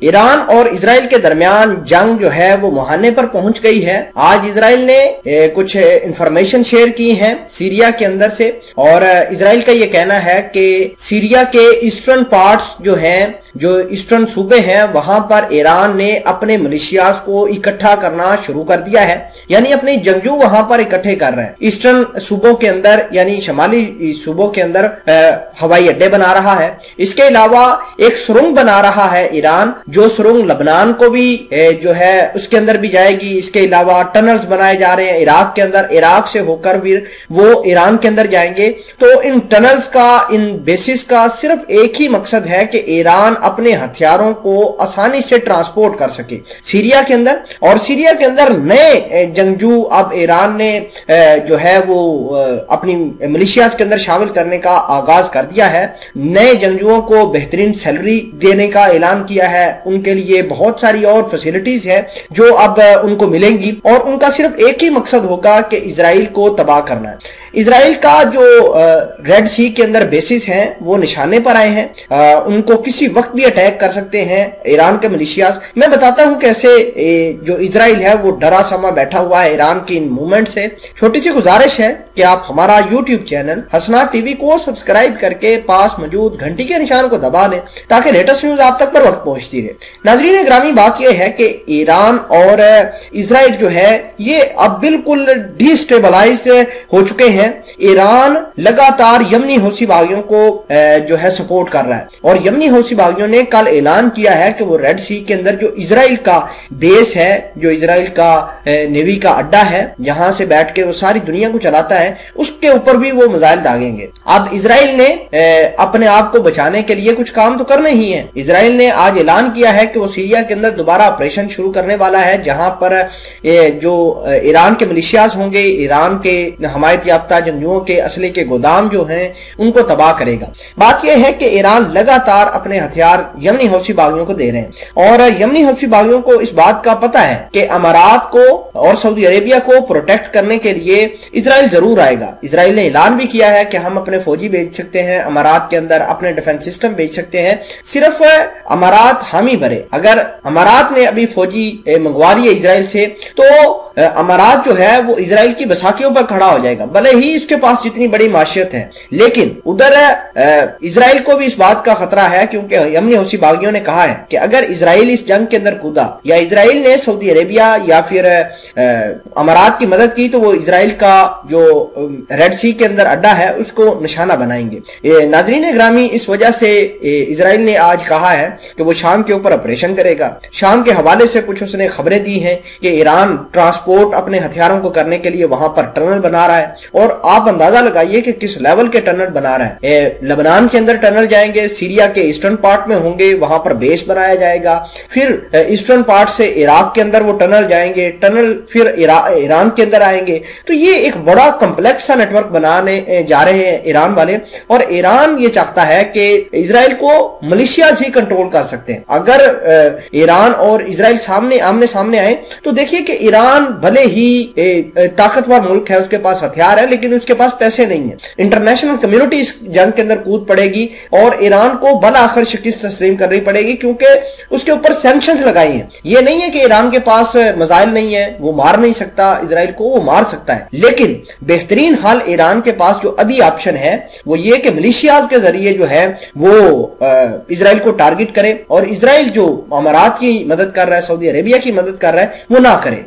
Iran और Israel के दरमियान जंग जो है वो मुहाने पर पहुंच गई है। आज इजराइल ने कुछ इंफॉर्मेशन शेयर की है सीरिया के अंदर से, और इजराइल का ये कहना है कि सीरिया के ईस्टर्न पार्ट्स जो हैं, जो ईस्टर्न सूबे हैं, वहां पर ईरान ने अपने मिलिशियाज को इकट्ठा करना शुरू कर दिया है, यानी अपने जंगजू वहां पर इकट्ठे कर रहे हैं। ईस्टर्न सूबों के अंदर यानी शमाली सूबों के अंदर हवाई अड्डे बना रहा है। इसके अलावा एक सुरंग बना रहा है ईरान, जो सुरंग लबनान को भी जो है उसके अंदर भी जाएगी। इसके अलावा टनल्स बनाए जा रहे हैं इराक के अंदर, इराक से होकर भी वो ईरान के अंदर जाएंगे। तो इन टनल्स का, इन बेसिस का सिर्फ एक ही मकसद है कि ईरान अपने हथियारों को आसानी से ट्रांसपोर्ट कर सके सीरिया के अंदर। और सीरिया के अंदर नए जंगजू अब ईरान ने जो है वो अपनी मिलिशियाज के अंदर शामिल करने का आगाज कर दिया है। नए जंगजुओं को बेहतरीन सैलरी देने का ऐलान किया है, उनके लिए बहुत सारी और फैसिलिटीज है जो अब उनको मिलेंगी, और उनका सिर्फ एक ही मकसद होगा कि इजराइल को तबाह करना है। इजराइल का जो रेड सी के अंदर बेसिस हैं वो निशाने पर आए हैं, उनको किसी वक्त भी अटैक कर सकते हैं ईरान के मिलिशियाज। मैं बताता हूं कैसे जो इजराइल है वो डरा समा बैठा हुआ है ईरान की इन मूवमेंट से। छोटी सी गुजारिश है कि आप हमारा यूट्यूब चैनल हसनात टीवी को सब्सक्राइब करके पास मौजूद घंटी के निशान को दबा दें ताकि लेटेस्ट न्यूज आप तक पर वक्त पहुंचती रहे। नाजरीन ग्रामी, बात यह है कि ईरान और इजराइल जो है ये अब बिल्कुल डिस्टेबलाइज हो चुके हैं। ईरान लगातार यमनी हौसी बागियों को जो है सपोर्ट कर रहा है, और यमनी हौसी बागियों ने कल ऐलान किया है कि वो रेड सी के अंदर जो इजराइल का बेस है, जो इजराइल का नेवी का अड्डा है, जहां से बैठ के वो सारी दुनिया को चलाता है, उसके ऊपर भी वो मिसाइल दागेंगे। अब इजराइल ने अपने आप को बचाने के लिए कुछ काम तो करने ही है। इजराइल ने आज ऐलान किया है कि वो सीरिया के अंदर दोबारा ऑपरेशन शुरू करने वाला है, जहां पर जो ईरान के मिलिशियाज होंगे, ईरान के हमायत याफ्ता जंगजुओं के असले के गोदाम जो हैं उनको तबाह करेगा। बात यह है कि ईरान लगातार अपने हथियार यमनी हौसी बागियों को दे रहे हैं, और यमनी हौसी बागियों को इस बात का पता है कि अमारात को और सऊदी अरेबिया को प्रोटेक्ट करने के लिए इजराइल जरूर आएगा। इजराइल ने ऐलान भी किया है कि हम अपने फौजी भेज सकते हैं अमारात के अंदर, अपने डिफेंस सिस्टम भेज सकते हैं, सिर्फ अमारात हामी भरे। अगर अमारात ने अभी फौजी मंगवा ली है इजराइल से, तो अमारात जो है वो इजराइल की बसातियों पर खड़ा हो जाएगा, भले ही इसके पास जितनी बड़ी माशियत है। लेकिन उधर इजराइल को भी इस बात का खतरा है, क्योंकि यमनी हौसी बागियों ने कहा है कि अगर इजराइल इस जंग के अंदर कूदा या इजराइल ने सऊदी अरेबिया या फिर अमारात की मदद की, तो वो इजराइल का जो रेड सी के अंदर अड्डा है उसको निशाना बनाएंगे। नाजरीन ग्रामी, इस वजह से इजराइल ने आज कहा है कि वो शाम के ऊपर ऑपरेशन करेगा। शाम के हवाले से कुछ उसने खबरें दी हैं कि ईरान ट्रांसपोर्ट अपने हथियारों को करने के लिए वहां पर टनल बना रहा है, और आप अंदाजा लगाइए कि किस लेवल के टनल बना रहा है। लबनान के अंदर टनल जाएंगे, सीरिया के ईस्टर्न पार्ट में होंगे, वहां पर बेस बनाया जाएगा, फिर ईस्टर्न पार्ट से इराक के अंदर वो टनल जाएंगे, टनल फिर ईरान के अंदर आएंगे। तो ये एक बड़ा कॉम्प्लेक्स सा नेटवर्क बनाने जा रहे हैं ईरान वाले, और ईरान ये चाहता है कि इजराइल को मलेशियाज ही कंट्रोल कर सकते हैं। अगर ईरान और इजराइल आमने सामने आए तो देखिए कि ईरान भले ही ताकतवर मुल्क है, उसके पास हथियार है, लेकिन उसके पास पैसे नहीं है। इंटरनेशनल कम्युनिटी इस जंग के अंदर कूद पड़ेगी और ईरान को बल आखिर शिकस्त तस्लीम करनी पड़ेगी, क्योंकि उसके ऊपर सैंक्शंस लगाई हैं। ये नहीं है कि ईरान के पास मिसाइल नहीं है, वो मार नहीं सकता इजराइल को, वो मार सकता है, लेकिन बेहतरीन हाल ईरान के पास जो अभी ऑप्शन है वो ये कि मिलिशियाज के जरिए जो है वो इजराइल को टारगेट करे, और इजराइल जो अमारात की मदद कर रहा है, सऊदी अरेबिया की मदद कर रहा है, वो ना करे।